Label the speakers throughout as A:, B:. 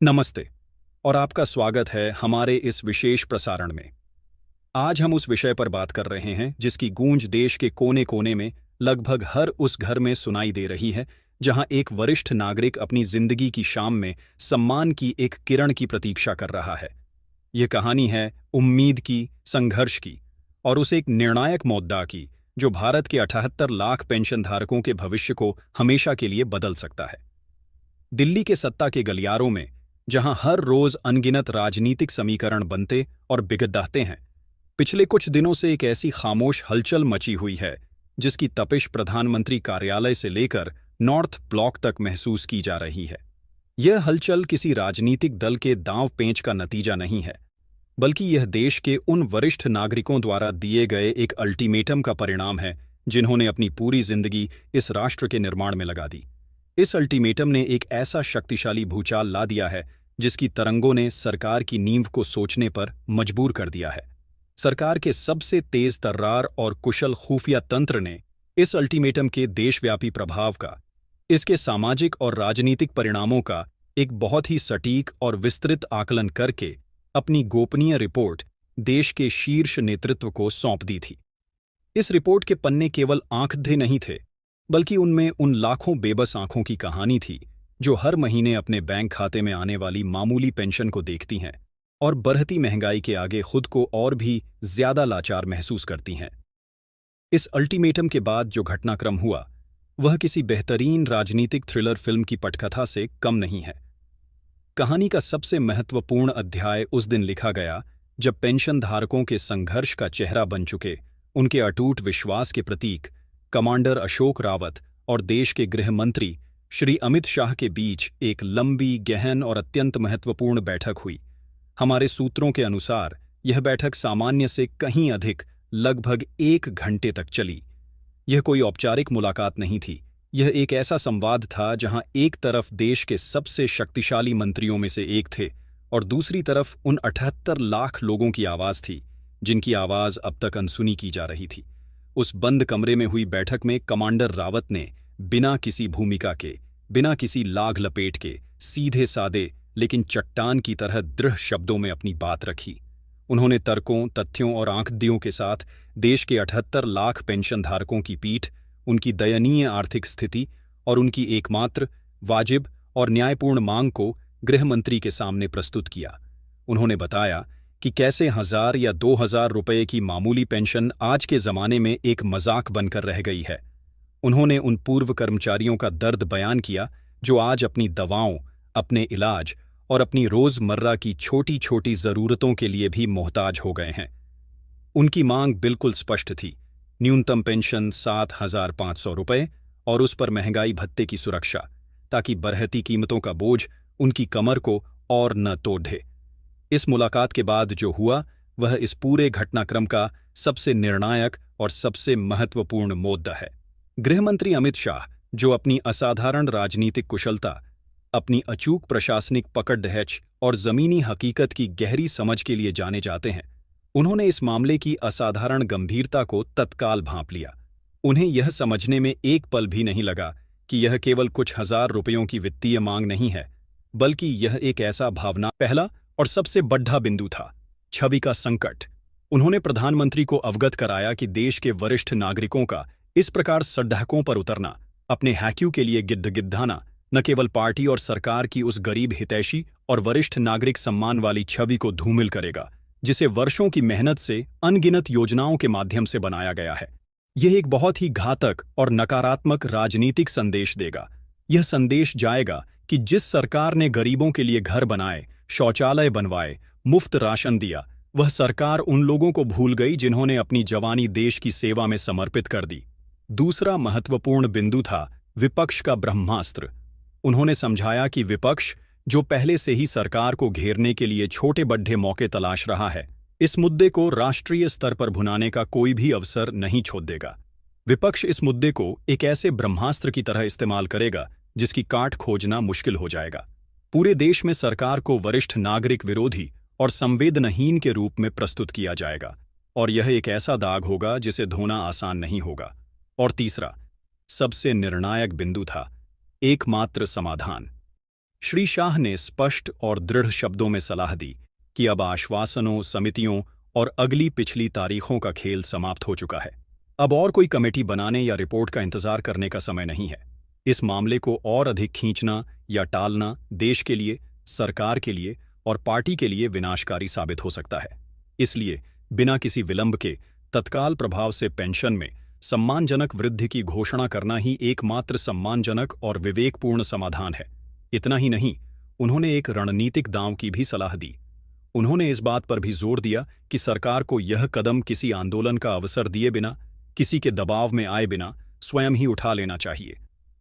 A: नमस्ते और आपका स्वागत है हमारे इस विशेष प्रसारण में। आज हम उस विषय पर बात कर रहे हैं जिसकी गूंज देश के कोने कोने में लगभग हर उस घर में सुनाई दे रही है जहां एक वरिष्ठ नागरिक अपनी जिंदगी की शाम में सम्मान की एक किरण की प्रतीक्षा कर रहा है। यह कहानी है उम्मीद की, संघर्ष की और उस एक निर्णायक मुद्दा की जो भारत के 78 लाख पेंशनधारकों के भविष्य को हमेशा के लिए बदल सकता है। दिल्ली के सत्ता के गलियारों में जहां हर रोज अनगिनत राजनीतिक समीकरण बनते और बिगड़ते हैं, पिछले कुछ दिनों से एक ऐसी खामोश हलचल मची हुई है जिसकी तपिश प्रधानमंत्री कार्यालय से लेकर नॉर्थ ब्लॉक तक महसूस की जा रही है। यह हलचल किसी राजनीतिक दल के दांव पेंच का नतीजा नहीं है, बल्कि यह देश के उन वरिष्ठ नागरिकों द्वारा दिए गए एक अल्टीमेटम का परिणाम है जिन्होंने अपनी पूरी जिंदगी इस राष्ट्र के निर्माण में लगा दी। इस अल्टीमेटम ने एक ऐसा शक्तिशाली भूचाल ला दिया है जिसकी तरंगों ने सरकार की नींव को सोचने पर मजबूर कर दिया है। सरकार के सबसे तेज तर्रार और कुशल खुफिया तंत्र ने इस अल्टीमेटम के देशव्यापी प्रभाव का, इसके सामाजिक और राजनीतिक परिणामों का एक बहुत ही सटीक और विस्तृत आकलन करके अपनी गोपनीय रिपोर्ट देश के शीर्ष नेतृत्व को सौंप दी थी। इस रिपोर्ट के पन्ने केवल आंकड़े नहीं थे, बल्कि उनमें उन लाखों बेबस आंखों की कहानी थी जो हर महीने अपने बैंक खाते में आने वाली मामूली पेंशन को देखती हैं और बढ़ती महंगाई के आगे खुद को और भी ज्यादा लाचार महसूस करती हैं। इस अल्टीमेटम के बाद जो घटनाक्रम हुआ वह किसी बेहतरीन राजनीतिक थ्रिलर फिल्म की पटकथा से कम नहीं है। कहानी का सबसे महत्वपूर्ण अध्याय उस दिन लिखा गया जब पेंशनधारकों के संघर्ष का चेहरा बन चुके, उनके अटूट विश्वास के प्रतीक कमांडर अशोक रावत और देश के गृह मंत्री श्री अमित शाह के बीच एक लंबी, गहन और अत्यंत महत्वपूर्ण बैठक हुई। हमारे सूत्रों के अनुसार यह बैठक सामान्य से कहीं अधिक लगभग 1 घंटे तक चली। यह कोई औपचारिक मुलाकात नहीं थी, यह एक ऐसा संवाद था जहां एक तरफ देश के सबसे शक्तिशाली मंत्रियों में से एक थे और दूसरी तरफ उन 78 लाख लोगों की आवाज थी जिनकी आवाज अब तक अनसुनी की जा रही थी। उस बंद कमरे में हुई बैठक में कमांडर रावत ने बिना किसी भूमिका के, बिना किसी लाग लपेट के, सीधे सादे लेकिन चट्टान की तरह दृढ़ शब्दों में अपनी बात रखी। उन्होंने तर्कों, तथ्यों और आंकड़ों के साथ देश के 78 लाख पेंशनधारकों की पीठ, उनकी दयनीय आर्थिक स्थिति और उनकी एकमात्र वाजिब और न्यायपूर्ण मांग को गृह मंत्री के सामने प्रस्तुत किया। उन्होंने बताया कि कैसे 1000 या 2000 रुपये की मामूली पेंशन आज के ज़माने में एक मजाक बनकर रह गई है। उन्होंने उन पूर्व कर्मचारियों का दर्द बयान किया जो आज अपनी दवाओं, अपने इलाज और अपनी रोज़मर्रा की छोटी छोटी ज़रूरतों के लिए भी मोहताज हो गए हैं। उनकी मांग बिल्कुल स्पष्ट थी, न्यूनतम पेंशन 7500 रुपये और उस पर महंगाई भत्ते की सुरक्षा, ताकि बढ़ती कीमतों का बोझ उनकी कमर को और न तोड़े। इस मुलाकात के बाद जो हुआ वह इस पूरे घटनाक्रम का सबसे निर्णायक और सबसे महत्वपूर्ण मुद्दा है। गृहमंत्री अमित शाह, जो अपनी असाधारण राजनीतिक कुशलता, अपनी अचूक प्रशासनिक पकड़ और जमीनी हकीकत की गहरी समझ के लिए जाने जाते हैं, उन्होंने इस मामले की असाधारण गंभीरता को तत्काल भांप लिया। उन्हें यह समझने में एक पल भी नहीं लगा कि यह केवल कुछ 1000 रुपयों की वित्तीय मांग नहीं है, बल्कि यह एक ऐसा भावना पहला और सबसे बड़ा बिंदु था, छवि का संकट। उन्होंने प्रधानमंत्री को अवगत कराया कि देश के वरिष्ठ नागरिकों का इस प्रकार सड़कों पर उतरना, अपने हैक्यू के लिए गिद्ध-गिद्धाना, न केवल पार्टी और सरकार की उस गरीब हितैषी और वरिष्ठ नागरिक सम्मान वाली छवि को धूमिल करेगा जिसे वर्षों की मेहनत से अनगिनत योजनाओं के माध्यम से बनाया गया है। यह एक बहुत ही घातक और नकारात्मक राजनीतिक संदेश देगा। यह संदेश जाएगा कि जिस सरकार ने गरीबों के लिए घर बनाए, शौचालय बनवाए, मुफ्त राशन दिया, वह सरकार उन लोगों को भूल गई जिन्होंने अपनी जवानी देश की सेवा में समर्पित कर दी। दूसरा महत्वपूर्ण बिंदु था विपक्ष का ब्रह्मास्त्र। उन्होंने समझाया कि विपक्ष, जो पहले से ही सरकार को घेरने के लिए छोटे बड़े मौके तलाश रहा है, इस मुद्दे को राष्ट्रीय स्तर पर भुनाने का कोई भी अवसर नहीं छोड़ देगा। विपक्ष इस मुद्दे को एक ऐसे ब्रह्मास्त्र की तरह इस्तेमाल करेगा जिसकी काट खोजना मुश्किल हो जाएगा। पूरे देश में सरकार को वरिष्ठ नागरिक विरोधी और संवेदनहीन के रूप में प्रस्तुत किया जाएगा और यह एक ऐसा दाग होगा जिसे धोना आसान नहीं होगा। और तीसरा, सबसे निर्णायक बिंदु था एकमात्र समाधान। श्री शाह ने स्पष्ट और दृढ़ शब्दों में सलाह दी कि अब आश्वासनों, समितियों और अगली पिछली तारीखों का खेल समाप्त हो चुका है। अब और कोई कमेटी बनाने या रिपोर्ट का इंतजार करने का समय नहीं है। इस मामले को और अधिक खींचना या टालना देश के लिए, सरकार के लिए और पार्टी के लिए विनाशकारी साबित हो सकता है। इसलिए बिना किसी विलंब के तत्काल प्रभाव से पेंशन में सम्मानजनक वृद्धि की घोषणा करना ही एकमात्र सम्मानजनक और विवेकपूर्ण समाधान है। इतना ही नहीं, उन्होंने एक रणनीतिक दांव की भी सलाह दी। उन्होंने इस बात पर भी जोर दिया कि सरकार को यह कदम किसी आंदोलन का अवसर दिए बिना, किसी के दबाव में आए बिना स्वयं ही उठा लेना चाहिए,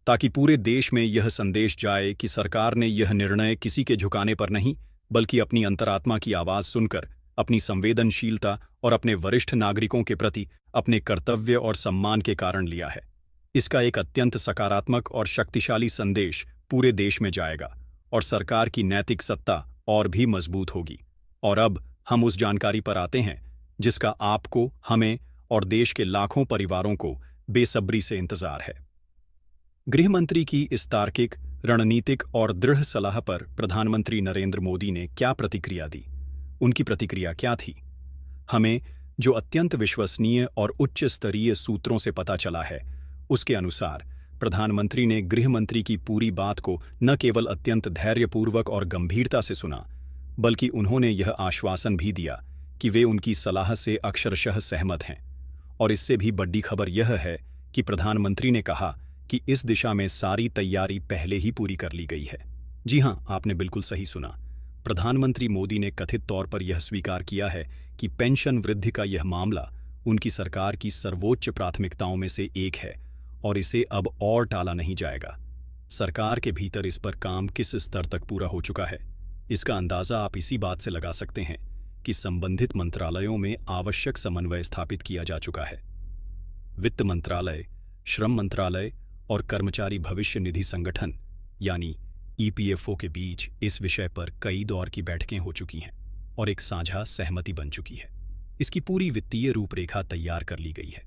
A: ताकि पूरे देश में यह संदेश जाए कि सरकार ने यह निर्णय किसी के झुकाने पर नहीं, बल्कि अपनी अंतरात्मा की आवाज सुनकर, अपनी संवेदनशीलता और अपने वरिष्ठ नागरिकों के प्रति अपने कर्तव्य और सम्मान के कारण लिया है। इसका एक अत्यंत सकारात्मक और शक्तिशाली संदेश पूरे देश में जाएगा और सरकार की नैतिक सत्ता और भी मजबूत होगी। और अब हम उस जानकारी पर आते हैं जिसका आपको, हमें और देश के लाखों परिवारों को बेसब्री से इंतजार है। गृह मंत्री की इस तार्किक, रणनीतिक और दृढ़ सलाह पर प्रधानमंत्री नरेंद्र मोदी ने क्या प्रतिक्रिया दी? उनकी प्रतिक्रिया क्या थी? हमें जो अत्यंत विश्वसनीय और उच्च स्तरीय सूत्रों से पता चला है, उसके अनुसार प्रधानमंत्री ने गृह मंत्री की पूरी बात को न केवल अत्यंत धैर्यपूर्वक और गंभीरता से सुना, बल्कि उन्होंने यह आश्वासन भी दिया कि वे उनकी सलाह से अक्षरशः सहमत हैं। और इससे भी बड़ी खबर यह है कि प्रधानमंत्री ने कहा कि इस दिशा में सारी तैयारी पहले ही पूरी कर ली गई है। जी हां, आपने बिल्कुल सही सुना। प्रधानमंत्री मोदी ने कथित तौर पर यह स्वीकार किया है कि पेंशन वृद्धि का यह मामला उनकी सरकार की सर्वोच्च प्राथमिकताओं में से एक है और इसे अब और टाला नहीं जाएगा। सरकार के भीतर इस पर काम किस स्तर तक पूरा हो चुका है, इसका अंदाजा आप इसी बात से लगा सकते हैं कि संबंधित मंत्रालयों में आवश्यक समन्वय स्थापित किया जा चुका है। वित्त मंत्रालय, श्रम मंत्रालय और कर्मचारी भविष्य निधि संगठन यानी ईपीएफओ के बीच इस विषय पर कई दौर की बैठकें हो चुकी हैं और एक साझा सहमति बन चुकी है। इसकी पूरी वित्तीय रूपरेखा तैयार कर ली गई है।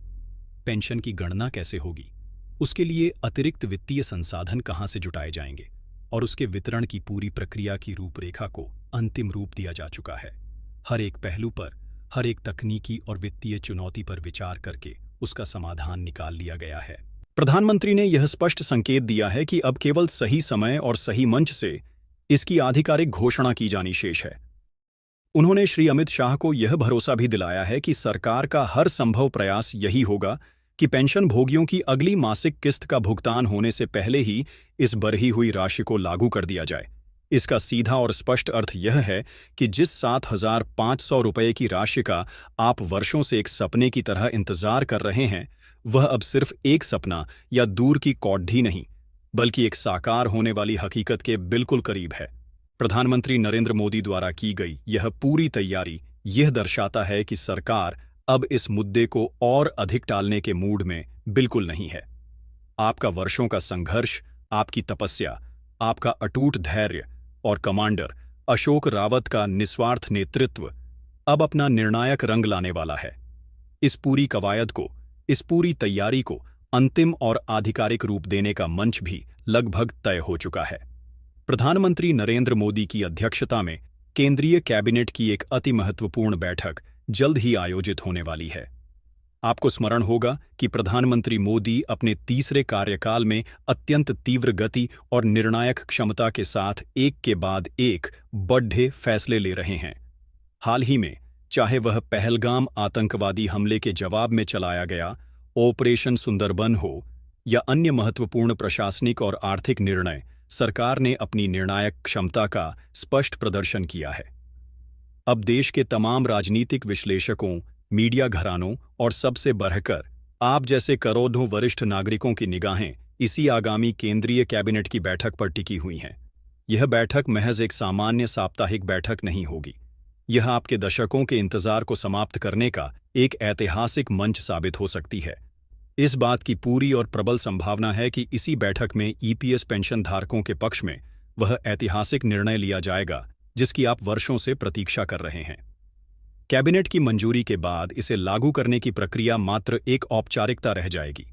A: पेंशन की गणना कैसे होगी, उसके लिए अतिरिक्त वित्तीय संसाधन कहां से जुटाए जाएंगे और उसके वितरण की पूरी प्रक्रिया की रूपरेखा को अंतिम रूप दिया जा चुका है। हर एक पहलू पर, हर एक तकनीकी और वित्तीय चुनौती पर विचार करके उसका समाधान निकाल लिया गया है। प्रधानमंत्री ने यह स्पष्ट संकेत दिया है कि अब केवल सही समय और सही मंच से इसकी आधिकारिक घोषणा की जानी शेष है। उन्होंने श्री अमित शाह को यह भरोसा भी दिलाया है कि सरकार का हर संभव प्रयास यही होगा कि पेंशन भोगियों की अगली मासिक किस्त का भुगतान होने से पहले ही इस बढ़ी हुई राशि को लागू कर दिया जाए। इसका सीधा और स्पष्ट अर्थ यह है कि जिस 7,500 रुपये की राशि का आप वर्षों से एक सपने की तरह इंतजार कर रहे हैं, वह अब सिर्फ एक सपना या दूर की कौड्ढी नहीं, बल्कि एक साकार होने वाली हकीकत के बिल्कुल करीब है। प्रधानमंत्री नरेंद्र मोदी द्वारा की गई यह पूरी तैयारी यह दर्शाता है कि सरकार अब इस मुद्दे को और अधिक टालने के मूड में बिल्कुल नहीं है। आपका वर्षों का संघर्ष, आपकी तपस्या, आपका अटूट धैर्य और कमांडर अशोक रावत का निस्वार्थ नेतृत्व अब अपना निर्णायक रंग लाने वाला है। इस पूरी कवायद को, इस पूरी तैयारी को अंतिम और आधिकारिक रूप देने का मंच भी लगभग तय हो चुका है। प्रधानमंत्री नरेंद्र मोदी की अध्यक्षता में केंद्रीय कैबिनेट की एक अति महत्वपूर्ण बैठक जल्द ही आयोजित होने वाली है। आपको स्मरण होगा कि प्रधानमंत्री मोदी अपने तीसरे कार्यकाल में अत्यंत तीव्र गति और निर्णायक क्षमता के साथ एक के बाद एक बड़े फैसले ले रहे हैं। हाल ही में, चाहे वह पहलगाम आतंकवादी हमले के जवाब में चलाया गया ऑपरेशन सुंदरबन हो या अन्य महत्वपूर्ण प्रशासनिक और आर्थिक निर्णय, सरकार ने अपनी निर्णायक क्षमता का स्पष्ट प्रदर्शन किया है। अब देश के तमाम राजनीतिक विश्लेषकों, मीडिया घरानों और सबसे बढ़कर आप जैसे करोड़ों वरिष्ठ नागरिकों की निगाहें इसी आगामी केंद्रीय कैबिनेट की बैठक पर टिकी हुई हैं। यह बैठक महज एक सामान्य साप्ताहिक बैठक नहीं होगी। यह आपके दशकों के इंतजार को समाप्त करने का एक ऐतिहासिक मंच साबित हो सकती है। इस बात की पूरी और प्रबल संभावना है कि इसी बैठक में ईपीएस पेंशन धारकों के पक्ष में वह ऐतिहासिक निर्णय लिया जाएगा जिसकी आप वर्षों से प्रतीक्षा कर रहे हैं। कैबिनेट की मंजूरी के बाद इसे लागू करने की प्रक्रिया मात्र एक औपचारिकता रह जाएगी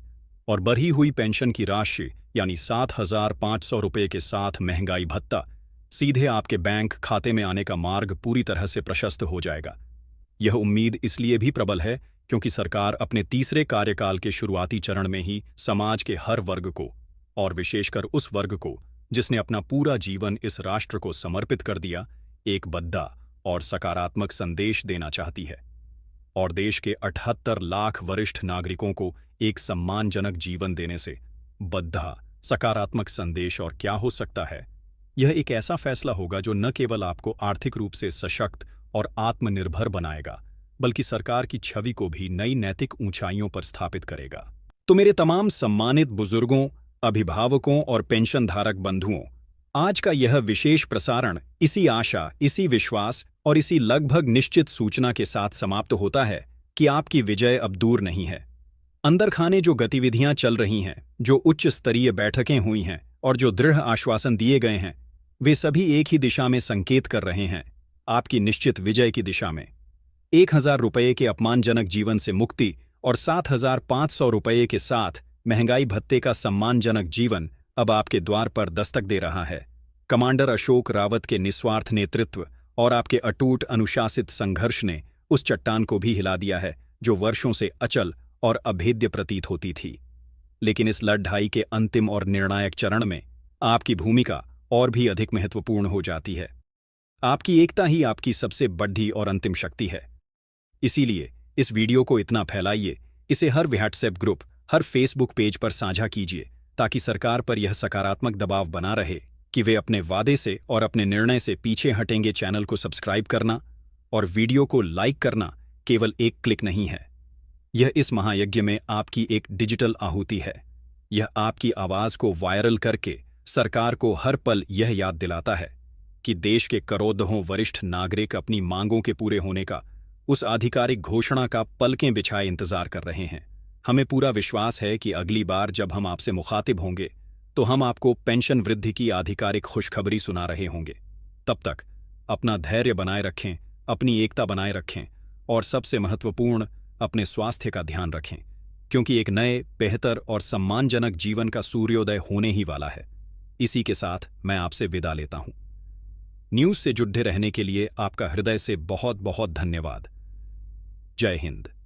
A: और बढ़ी हुई पेंशन की राशि यानी 7,500 रुपये के साथ महंगाई भत्ता सीधे आपके बैंक खाते में आने का मार्ग पूरी तरह से प्रशस्त हो जाएगा। यह उम्मीद इसलिए भी प्रबल है क्योंकि सरकार अपने तीसरे कार्यकाल के शुरुआती चरण में ही समाज के हर वर्ग को, और विशेषकर उस वर्ग को जिसने अपना पूरा जीवन इस राष्ट्र को समर्पित कर दिया, एक बद्दा और सकारात्मक संदेश देना चाहती है। और देश के 78 लाख वरिष्ठ नागरिकों को एक सम्मानजनक जीवन देने से बद्दा सकारात्मक संदेश और क्या हो सकता है। यह एक ऐसा फैसला होगा जो न केवल आपको आर्थिक रूप से सशक्त और आत्मनिर्भर बनाएगा, बल्कि सरकार की छवि को भी नई नैतिक ऊंचाइयों पर स्थापित करेगा। तो मेरे तमाम सम्मानित बुजुर्गों, अभिभावकों और पेंशनधारक बंधुओं, आज का यह विशेष प्रसारण इसी आशा, इसी विश्वास और इसी लगभग निश्चित सूचना के साथ समाप्त होता है कि आपकी विजय अब दूर नहीं है। अंदर खाने जो गतिविधियां चल रही हैं, जो उच्च स्तरीय बैठकें हुई हैं और जो दृढ़ आश्वासन दिए गए हैं, वे सभी एक ही दिशा में संकेत कर रहे हैं, आपकी निश्चित विजय की दिशा में। 1,000 रुपये के अपमानजनक जीवन से मुक्ति और 7,500 रुपये के साथ महंगाई भत्ते का सम्मानजनक जीवन अब आपके द्वार पर दस्तक दे रहा है। कमांडर अशोक रावत के निस्वार्थ नेतृत्व और आपके अटूट अनुशासित संघर्ष ने उस चट्टान को भी हिला दिया है जो वर्षों से अचल और अभेद्य प्रतीत होती थी। लेकिन इस लड़ाई के अंतिम और निर्णायक चरण में आपकी भूमिका और भी अधिक महत्वपूर्ण हो जाती है। आपकी एकता ही आपकी सबसे बड़ी और अंतिम शक्ति है। इसीलिए इस वीडियो को इतना फैलाइए, इसे हर व्हाट्सएप ग्रुप, हर फेसबुक पेज पर साझा कीजिए, ताकि सरकार पर यह सकारात्मक दबाव बना रहे कि वे अपने वादे से और अपने निर्णय से पीछे हटेंगे। चैनल को सब्सक्राइब करना और वीडियो को लाइक करना केवल एक क्लिक नहीं है। यह इस महायज्ञ में आपकी एक डिजिटल आहुति है। यह आपकी आवाज को वायरल करके सरकार को हर पल यह याद दिलाता है कि देश के करोड़ों वरिष्ठ नागरिक अपनी मांगों के पूरे होने का, उस आधिकारिक घोषणा का पलकें बिछाए इंतजार कर रहे हैं। हमें पूरा विश्वास है कि अगली बार जब हम आपसे मुखातिब होंगे तो हम आपको पेंशन वृद्धि की आधिकारिक खुशखबरी सुना रहे होंगे। तब तक अपना धैर्य बनाए रखें, अपनी एकता बनाए रखें और सबसे महत्वपूर्ण, अपने स्वास्थ्य का ध्यान रखें, क्योंकि एक नए, बेहतर और सम्मानजनक जीवन का सूर्योदय होने ही वाला है। इसी के साथ मैं आपसे विदा लेता हूं। न्यूज़ से जुड़े रहने के लिए आपका हृदय से बहुत बहुत धन्यवाद। जय हिंद।